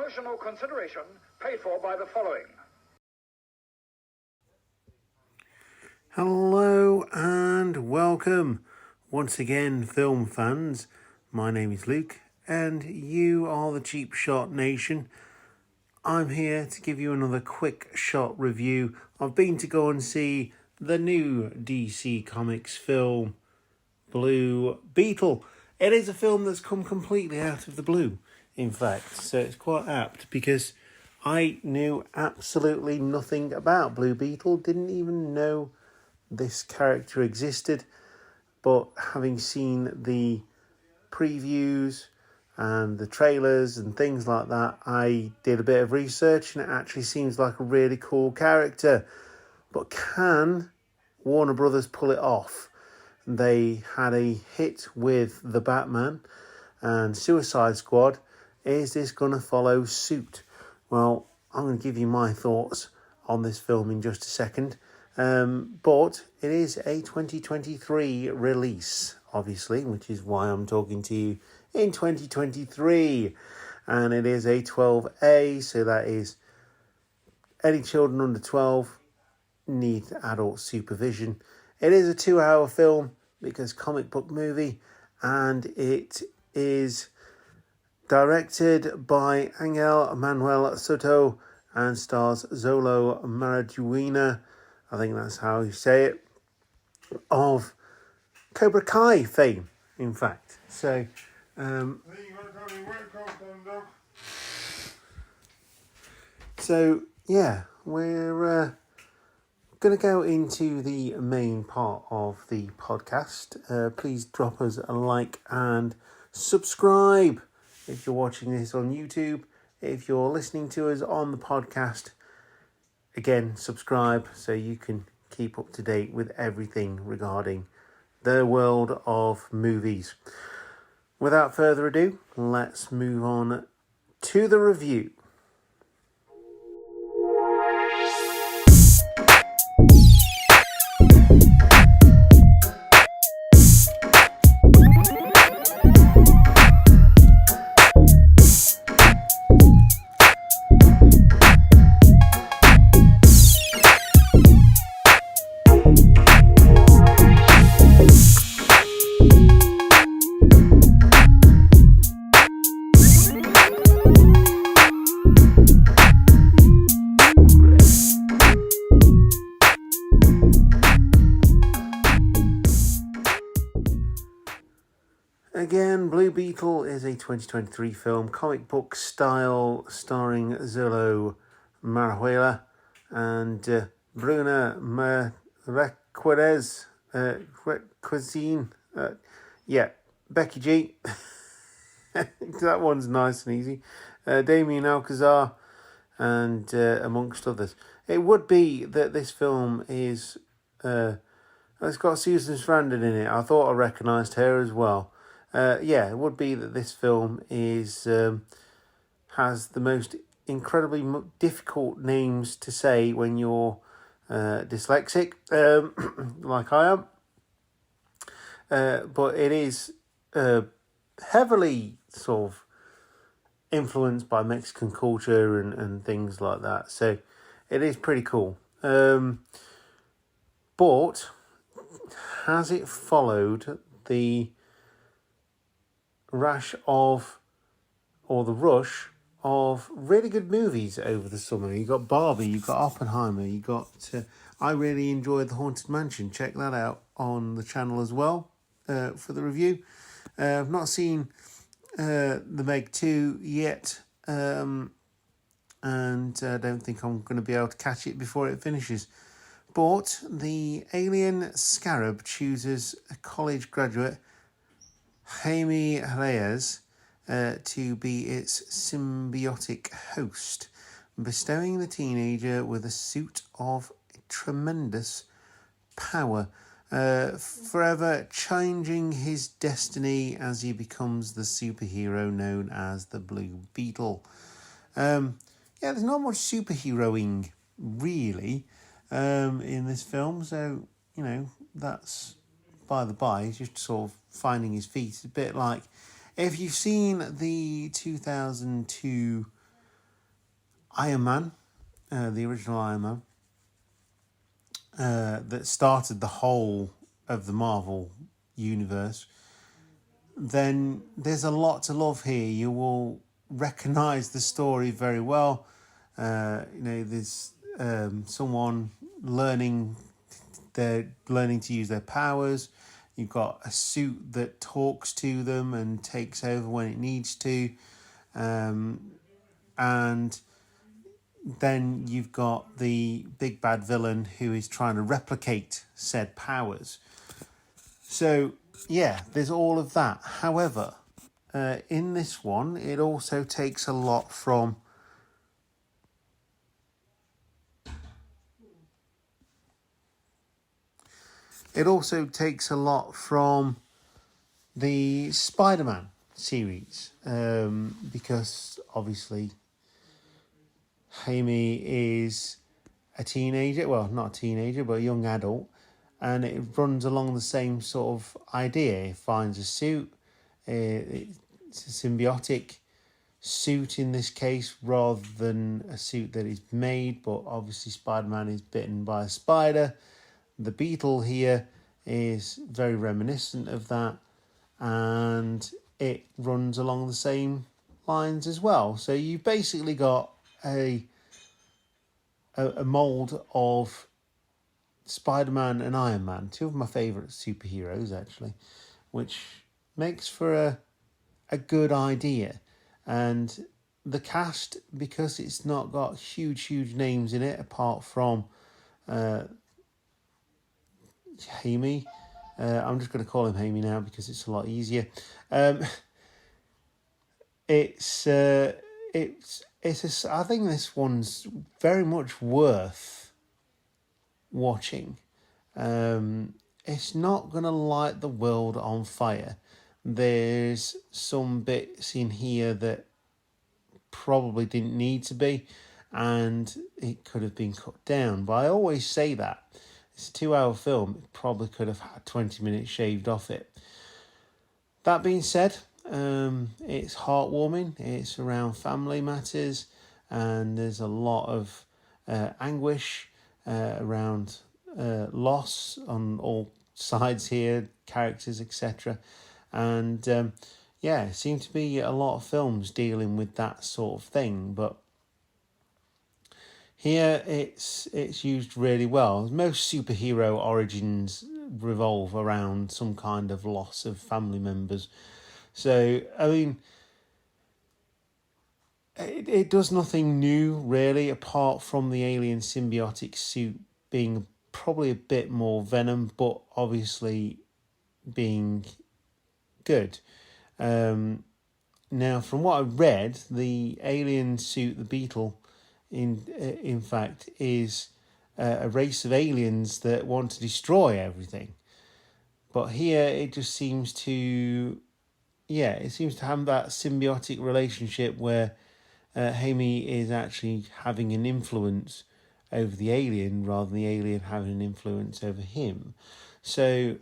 Promotional consideration paid for by the following. Hello and welcome once again, film fans. My name is Luke and you are the Cheap Shot Nation. I'm here to give you another quick shot review. I've been to go and see the new DC Comics film, Blue Beetle. It is a film that's come completely out of the blue, in fact, so it's quite apt because I knew absolutely nothing about Blue Beetle, didn't even know this character existed, but having seen the previews and the trailers and things like that, I did a bit of research and it actually seems like a really cool character. But can Warner Brothers pull it off? They had a hit with The Batman and Suicide Squad. Is this going to follow suit? Well, I'm going to give you my thoughts on this film in just a second. But it is a 2023 release, obviously, which is why I'm talking to you in 2023. And it is a 12A, so that is any children under 12 need adult supervision. It is a 2-hour film because comic book movie, and it is directed by Angel Manuel Soto and stars Zolo Marijuana, I think that's how you say it, of Cobra Kai fame, in fact. So, yeah, we're going to go into the main part of the podcast. Please drop us a like and subscribe if you're watching this on YouTube. If you're listening to us on the podcast, again, subscribe so you can keep up to date with everything regarding the world of movies. Without further ado, let's move on to the review. Again, Blue Beetle is a 2023 film, comic book style, starring Zolo Marijuana and Bruna Marquez, Cuisine. Becky G. That one's nice and easy. Damien Alcazar, and amongst others. It would be that this film is... it's got Susan Sarandon in it. I thought I recognised her as well. It would be that this film is has the most incredibly difficult names to say when you're dyslexic, like I am. But it is heavily sort of influenced by Mexican culture and things like that. So it is pretty cool. But has it followed the rush of really good movies over the summer? You got Barbie, you got Oppenheimer, you got I really enjoyed The Haunted Mansion. Check that out on the channel as well for the review. I've not seen The Meg 2 yet, and I don't think I'm going to be able to catch it before it finishes. But the alien scarab chooses a college graduate, Jaime Reyes, to be its symbiotic host, bestowing the teenager with a suit of tremendous power, forever changing his destiny as he becomes the superhero known as the Blue Beetle. There's not much superheroing, really, in this film, so, that's by the by. He's just sort of finding his feet. It's a bit like, if you've seen the 2002 Iron Man, the original Iron Man, that started the whole of the Marvel universe, then there's a lot to love here. You will recognise the story very well. There's someone they're learning to use their powers. You've got a suit that talks to them and takes over when it needs to. And then you've got the big bad villain who is trying to replicate said powers. So, yeah, there's all of that. However, in this one, it also takes a lot from the Spider-Man series, because obviously Jaime is a teenager, well, not a teenager, but a young adult, and it runs along the same sort of idea. He finds a suit, it's a symbiotic suit in this case, rather than a suit that is made, but obviously Spider-Man is bitten by a spider. The Beetle here is very reminiscent of that, and it runs along the same lines as well. So you've basically got a mould of Spider-Man and Iron Man, two of my favourite superheroes actually, which makes for a good idea. And the cast, because it's not got huge names in it apart from Jaime. I'm just going to call him Jaime now because it's a lot easier. I think this one's very much worth watching. It's not going to light the world on fire. There's some bits in here that probably didn't need to be, and it could have been cut down. But I always say that. It's a 2-hour film. It probably could have had 20 minutes shaved off it. That being said, it's heartwarming. It's around family matters, and there's a lot of anguish around loss on all sides here, characters, etc. And it seems to be a lot of films dealing with that sort of thing, but here it's used really well. Most superhero origins revolve around some kind of loss of family members. So, I mean, it does nothing new, really, apart from the alien symbiotic suit being probably a bit more venom, but obviously being good. Now, from what I read, the alien suit, the Beetle, in fact, is a race of aliens that want to destroy everything. But here, it just seems to, it seems to have that symbiotic relationship where Jaime is actually having an influence over the alien rather than the alien having an influence over him. So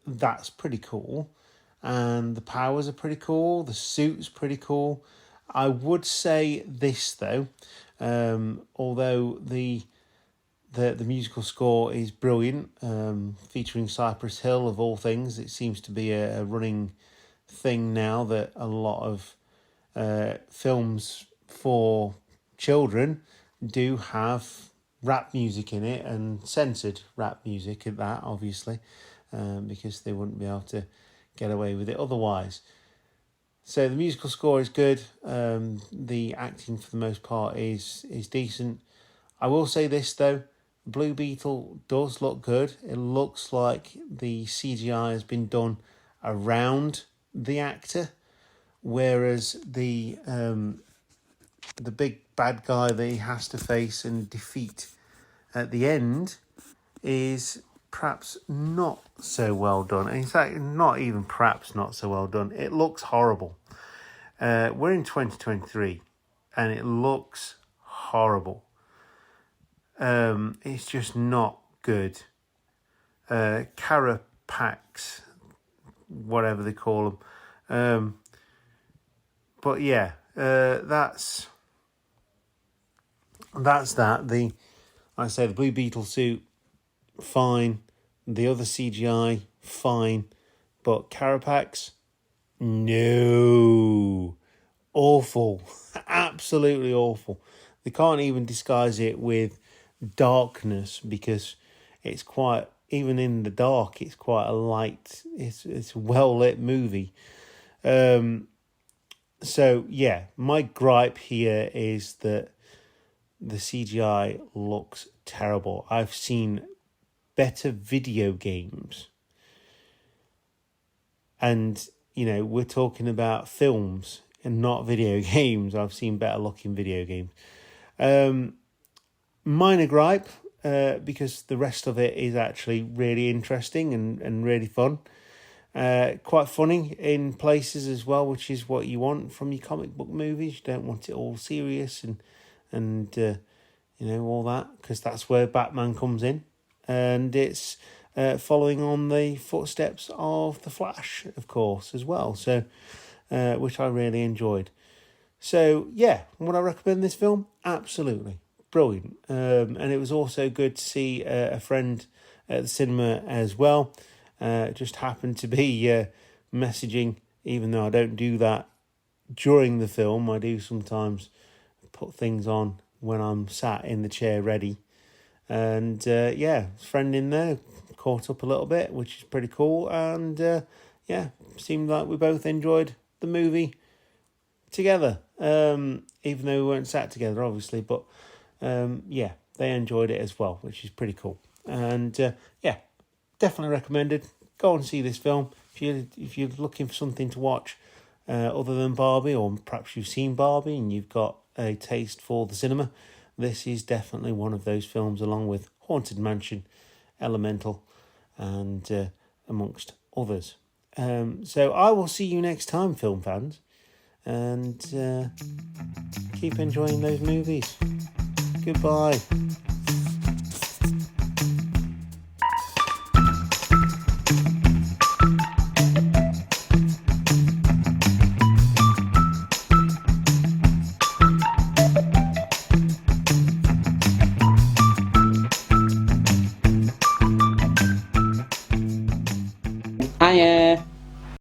that's pretty cool. And the powers are pretty cool. The suit's pretty cool. I would say this though, although the musical score is brilliant, featuring Cypress Hill of all things. It seems to be a running thing now that a lot of films for children do have rap music in it, and censored rap music at that, obviously, because they wouldn't be able to get away with it otherwise. So the musical score is good. The acting for the most part is decent. I will say this though, Blue Beetle does look good. It looks like the CGI has been done around the actor, whereas the big bad guy that he has to face and defeat at the end is perhaps not so well done. In fact, not even perhaps not so well done. It looks horrible. We're in 2023 and it looks horrible. It's just not good. Carapax, whatever they call them. But yeah, that's that's that. Like I say, the Blue Beetle suit, fine. The other CGI, fine. But Carapax, no. Awful. Absolutely awful. They can't even disguise it with darkness because it's quite, even in the dark, it's quite a light, it's a well lit movie. So yeah, my gripe here is that the CGI looks terrible. I've seen better video games, and we're talking about films and not video games. I've seen better looking video games. Minor gripe, because the rest of it is actually really interesting and really fun. Quite funny in places as well, which is what you want from your comic book movies. You don't want it all serious and all that, because that's where Batman comes in, and it's following on the footsteps of the Flash, of course, as well. So, which I really enjoyed. So yeah, would I recommend this film? Absolutely, brilliant. And it was also good to see a friend at the cinema as well. Just happened to be messaging, even though I don't do that during the film. I do sometimes put things on when I'm sat in the chair ready. And friend in there, caught up a little bit, which is pretty cool. And seemed like we both enjoyed the movie together, even though we weren't sat together, obviously. But they enjoyed it as well, which is pretty cool. And definitely recommended. Go and see this film if you're looking for something to watch other than Barbie, or perhaps you've seen Barbie and you've got a taste for the cinema. This is definitely one of those films, along with Haunted Mansion, Elemental, and amongst others. So I will see you next time, film fans, and keep enjoying those movies. Goodbye.